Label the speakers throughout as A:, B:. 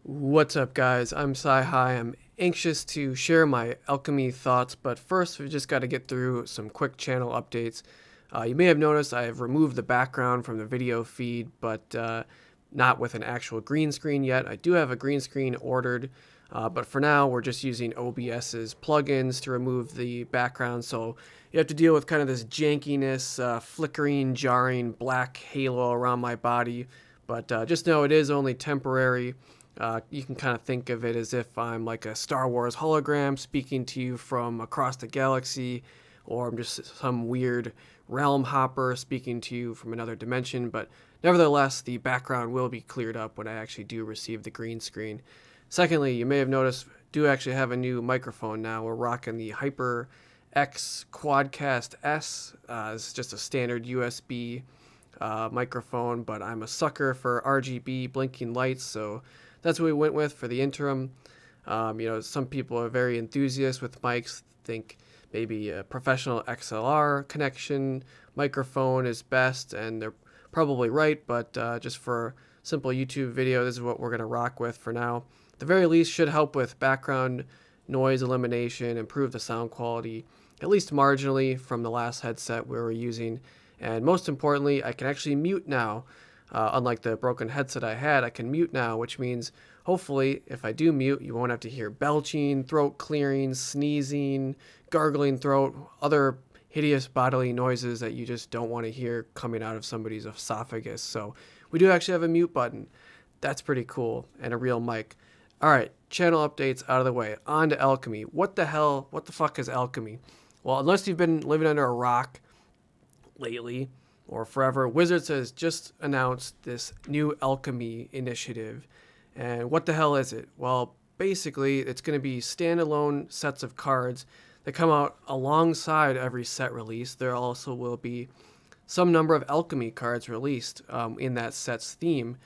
A: What's up, guys? I'm Sci-Hi. I'm anxious to share my alchemy thoughts, but first, we just got to get through some quick channel updates. You may have noticed I have removed the background from the video feed, but not with an actual green screen yet. I do have a green screen ordered, but for now, we're just using OBS's plugins to remove the background, so you have to deal with kind of this jankiness, flickering, jarring black halo around my body, but just know it is only temporary. You can kind of think of it as if I'm like a Star Wars hologram speaking to you from across the galaxy, or I'm just some weird realm hopper speaking to you from another dimension. But nevertheless, the background will be cleared up when I actually do receive the green screen. Secondly, you may have noticed, do actually have a new microphone now. We're rocking the HyperX Quadcast S. It's just a standard USB microphone, but I'm a sucker for RGB blinking lights, so that's what we went with for the interim. Some people are very enthusiasts with mics, think maybe a professional XLR connection microphone is best, and they're probably right, but just for simple YouTube video, this is what we're going to rock with for now. At the very least, should help with background noise elimination, improve the sound quality, at least marginally from the last headset we were using. And most importantly, I can actually mute now. Unlike the broken headset I had, I can mute now, which means hopefully if I do mute, you won't have to hear belching, throat clearing, sneezing, gargling throat, other hideous bodily noises that you just don't want to hear coming out of somebody's esophagus. So we do actually have a mute button. That's pretty cool, and a real mic. All right, channel updates out of the way. On to alchemy. What the fuck is alchemy? Well, unless you've been living under a rock lately or forever, Wizards has just announced this new alchemy initiative. And what the hell is it? Well, basically, it's going to be standalone sets of cards that come out alongside every set release. There also will be some number of alchemy cards released in that set's theme.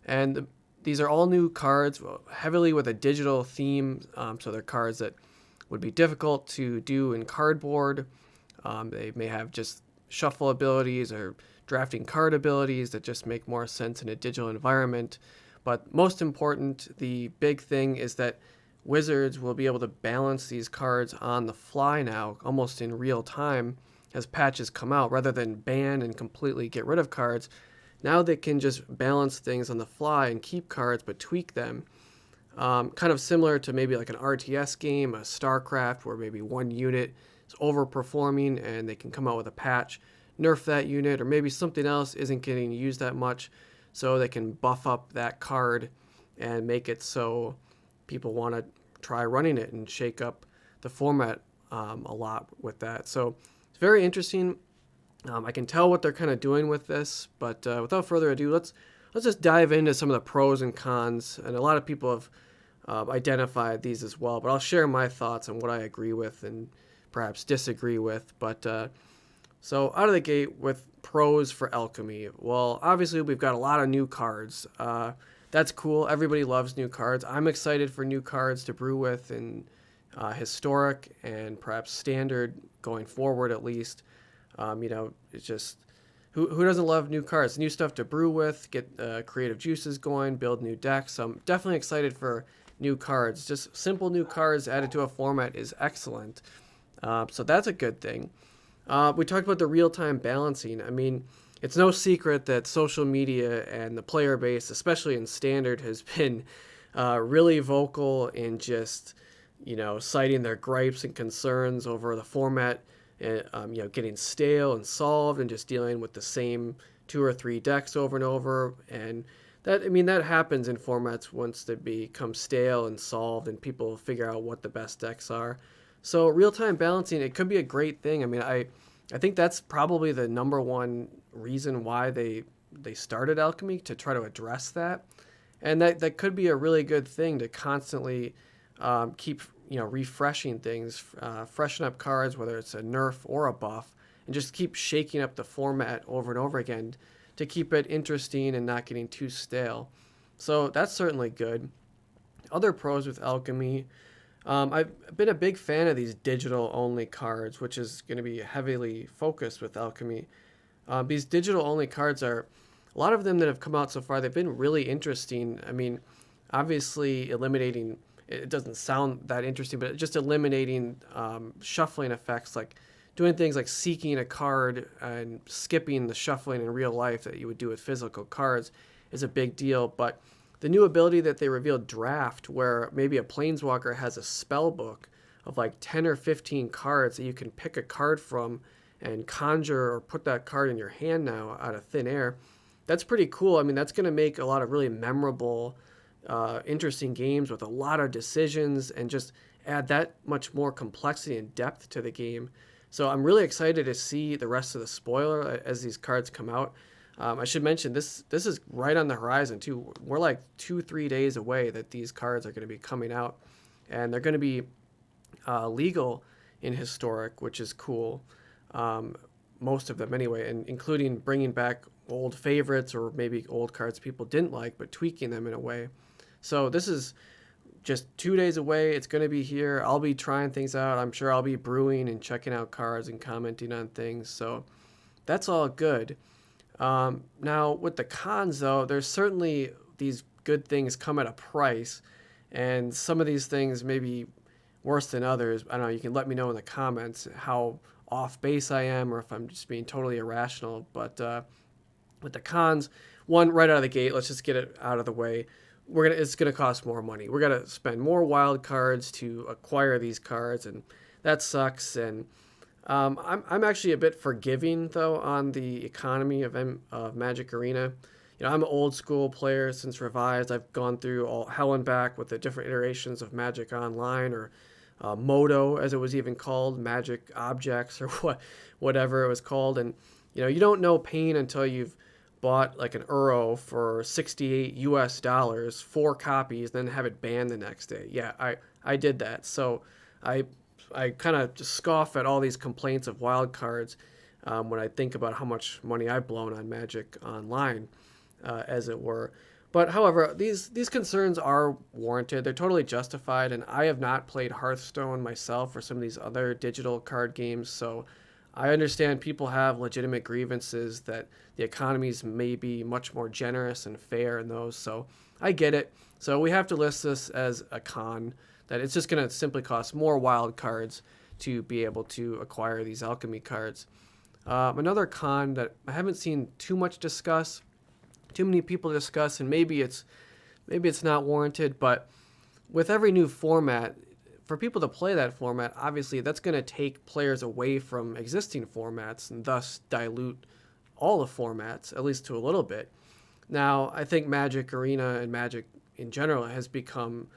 A: And these are all new cards, heavily with a digital theme. So they're cards that would be difficult to do in cardboard. They may have just shuffle abilities or drafting card abilities that just make more sense in a digital environment. But most important, the big thing is that Wizards will be able to balance these cards on the fly now, almost in real time, as patches come out. Rather than ban and completely get rid of cards, now they can just balance things on the fly and keep cards but tweak them. Kind of similar to maybe like an RTS game, a StarCraft, where maybe one unit is overperforming and they can come out with a patch, nerf that unit, or maybe something else isn't getting used that much, so they can buff up that card and make it so people want to try running it and shake up the format a lot with that. So it's very interesting. I can tell what they're kind of doing with this, but without further ado, let's just dive into some of the pros and cons. And a lot of people have identified these as well, but I'll share my thoughts on what I agree with and perhaps disagree with. But so out of the gate with pros for alchemy, well, obviously we've got a lot of new cards. That's cool. Everybody loves new cards. I'm excited for new cards to brew with in historic and perhaps standard going forward at least. It's just who doesn't love new cards, new stuff to brew with, get creative juices going, build new decks. So I'm definitely excited for new cards. Just simple new cards added to a format is excellent. So that's a good thing. We talked about the real-time balancing. I mean, it's no secret that social media and the player base, especially in Standard, has been really vocal in just, citing their gripes and concerns over the format, getting stale and solved and just dealing with the same 2 or 3 decks over and over. And that happens in formats once they become stale and solved and people figure out what the best decks are. So real-time balancing, it could be a great thing. I mean, I think that's probably the number one reason why they started Alchemy, to try to address that. And that could be a really good thing to constantly keep refreshing things, freshen up cards, whether it's a nerf or a buff, and just keep shaking up the format over and over again to keep it interesting and not getting too stale. So that's certainly good. Other pros with Alchemy, I've been a big fan of these digital-only cards, which is going to be heavily focused with Alchemy. These digital-only cards are, a lot of them that have come out so far, they've been really interesting. I mean, obviously eliminating, it doesn't sound that interesting, but just eliminating shuffling effects, like doing things like seeking a card and skipping the shuffling in real life that you would do with physical cards is a big deal. But the new ability that they revealed, Draft, where maybe a Planeswalker has a spell book of like 10 or 15 cards that you can pick a card from and conjure or put that card in your hand now out of thin air. That's pretty cool. I mean, that's going to make a lot of really memorable, interesting games with a lot of decisions and just add that much more complexity and depth to the game. So I'm really excited to see the rest of the spoiler as these cards come out. I should mention this is right on the horizon too. We're like 2-3 days away that these cards are going to be coming out, and they're going to be legal in Historic, which is cool. Most of them anyway, and including bringing back old favorites or maybe old cards people didn't like, but tweaking them in a way. So this is just 2 days away. It's going to be here. I'll be trying things out. I'm sure I'll be brewing and checking out cards and commenting on things. So that's all good. Now, with the cons, though, there's certainly these good things come at a price, and some of these things may be worse than others. I don't know. You can let me know in the comments how off base I am or if I'm just being totally irrational. But with the cons, one, right out of the gate, let's just get it out of the way. It's gonna cost more money. We're gonna spend more wild cards to acquire these cards, and that sucks. And I'm actually a bit forgiving though on the economy of Magic Arena. You know, I'm an old school player since Revised. I've gone through all hell and back with the different iterations of Magic Online, or Moto as it was even called, Magic Objects, or whatever it was called. And you know, you don't know pain until you've bought like an Euro for $68, 4 copies, then have it banned the next day. Yeah, I did that. So I kind of just scoff at all these complaints of wild cards when I think about how much money I've blown on Magic Online, as it were. But however, these concerns are warranted. They're totally justified, and I have not played Hearthstone myself or some of these other digital card games, so I understand people have legitimate grievances that the economies may be much more generous and fair in those, so I get it. So we have to list this as a con, that it's just going to simply cost more wild cards to be able to acquire these alchemy cards. Another con that I haven't seen too many people discuss, and maybe it's not warranted, but with every new format, for people to play that format, obviously that's going to take players away from existing formats and thus dilute all the formats, at least to a little bit. Now, I think Magic Arena and Magic in general has become,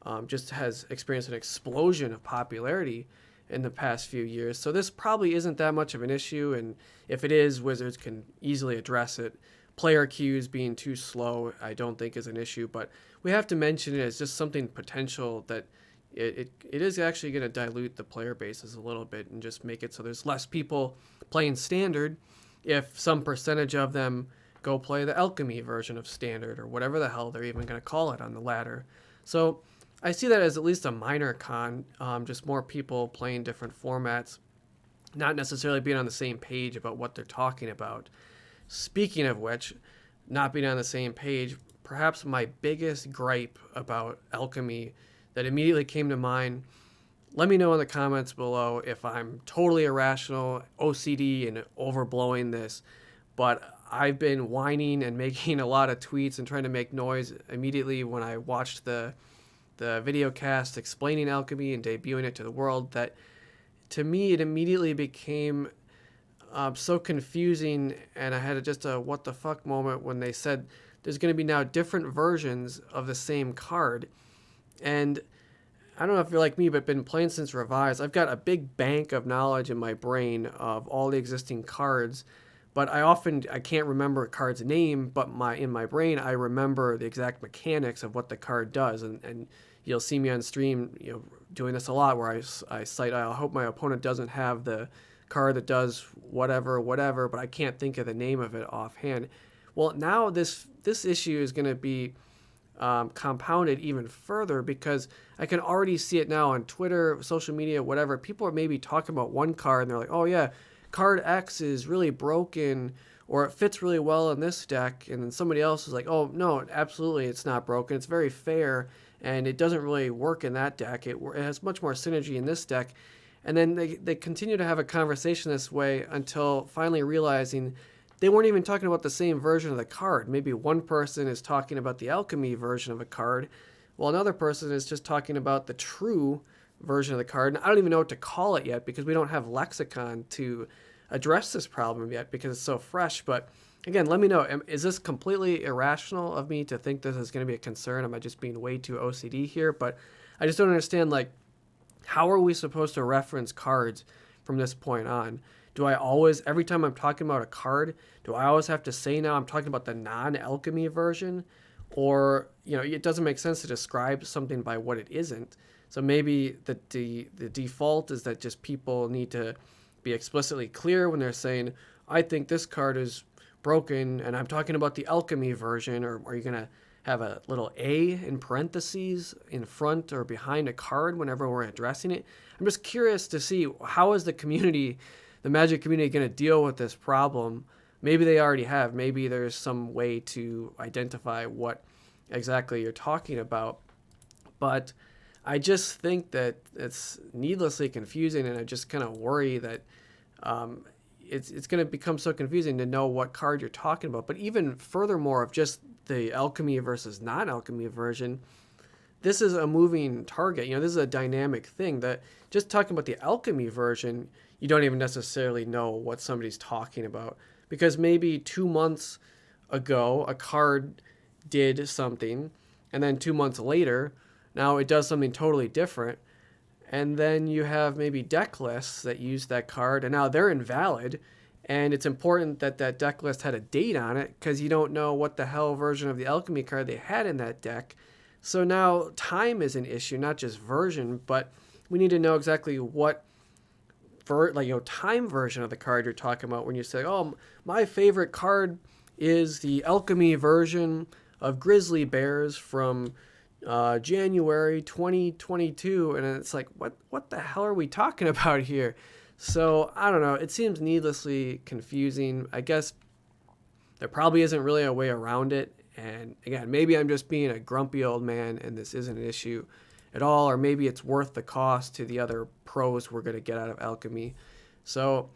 A: has experienced an explosion of popularity in the past few years. So this probably isn't that much of an issue, and if it is, Wizards can easily address it. Player queues being too slow, I don't think is an issue, but we have to mention it as just something potential that it is actually going to dilute the player bases a little bit and just make it so there's less people playing Standard if some percentage of them go play the Alchemy version of Standard or whatever the hell they're even going to call it on the ladder. So I see that as at least a minor con, just more people playing different formats, not necessarily being on the same page about what they're talking about. Speaking of which, not being on the same page, perhaps my biggest gripe about Alchemy that immediately came to mind, let me know in the comments below if I'm totally irrational, OCD, and overblowing this, but I've been whining and making a lot of tweets and trying to make noise immediately when I watched the video cast explaining Alchemy and debuting it to the world, that to me it immediately became so confusing, and I had just a what the fuck moment when they said there's going to be now different versions of the same card. And I don't know if you're like me, but been playing since Revised. I've got a big bank of knowledge in my brain of all the existing cards, but I can't remember a card's name, but in my brain I remember the exact mechanics of what the card does, and you'll see me on stream, doing this a lot, where I cite, I hope my opponent doesn't have the card that does whatever, but I can't think of the name of it offhand. Well, now this issue is going to be compounded even further, because I can already see it now on Twitter, social media, whatever. People are maybe talking about one card and they're like, oh yeah, card X is really broken, or it fits really well in this deck, and then somebody else is like, oh no, absolutely it's not broken, it's very fair, and it doesn't really work in that deck, it has much more synergy in this deck. And then they continue to have a conversation this way until finally realizing they weren't even talking about the same version of the card. Maybe one person is talking about the alchemy version of a card, while another person is just talking about the true version of the card. And I don't even know what to call it yet because we don't have lexicon to address this problem yet because it's so fresh. But again, let me know, is this completely irrational of me to think this is going to be a concern? Am I just being way too OCD here? But I just don't understand, like, how are we supposed to reference cards from this point on? Do I always, every time I'm talking about a card, do I always have to say now I'm talking about the non-alchemy version? Or, it doesn't make sense to describe something by what it isn't. So maybe the default is that just people need to be explicitly clear when they're saying, I think this card is broken and I'm talking about the alchemy version, or are you going to have a little A in parentheses in front or behind a card whenever we're addressing it? I'm just curious to see, how is the community, the Magic community, going to deal with this problem? Maybe they already have. Maybe there's some way to identify what exactly you're talking about. But I just think that it's needlessly confusing, and I just kind of worry that it's going to become so confusing to know what card you're talking about. But even furthermore, of just the alchemy versus non-alchemy version, this is a moving target. This is a dynamic thing that just talking about the alchemy version, you don't even necessarily know what somebody's talking about, because maybe 2 months ago a card did something, and then 2 months later now it does something totally different. And then you have maybe deck lists that use that card, and now they're invalid. And it's important that that deck list had a date on it, because you don't know what the hell version of the alchemy card they had in that deck. So now time is an issue, not just version, but we need to know exactly what time version of the card you're talking about when you say, oh, my favorite card is the alchemy version of Grizzly Bears from January 2022, and it's like, what the hell are we talking about here? So I don't know, it seems needlessly confusing. I guess there probably isn't really a way around it, and again, maybe I'm just being a grumpy old man and this isn't an issue at all, or maybe it's worth the cost to the other pros we're going to get out of alchemy. So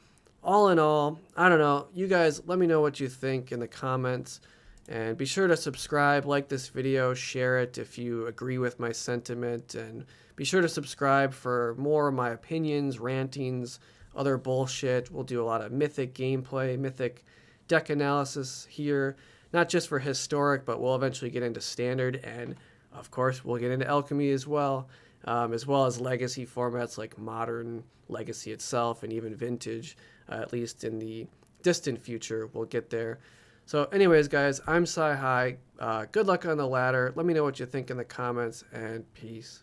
A: all in all, I don't know, you guys let me know what you think in the comments. And be sure to subscribe, like this video, share it if you agree with my sentiment, and be sure to subscribe for more of my opinions, rantings, other bullshit. We'll do a lot of Mythic gameplay, Mythic deck analysis here, not just for Historic, but we'll eventually get into Standard, and of course we'll get into Alchemy as well as Legacy formats like Modern, Legacy itself, and even Vintage, at least in the distant future. We'll get there. So anyways, guys, I'm Sci High. Good luck on the ladder. Let me know what you think in the comments, and peace.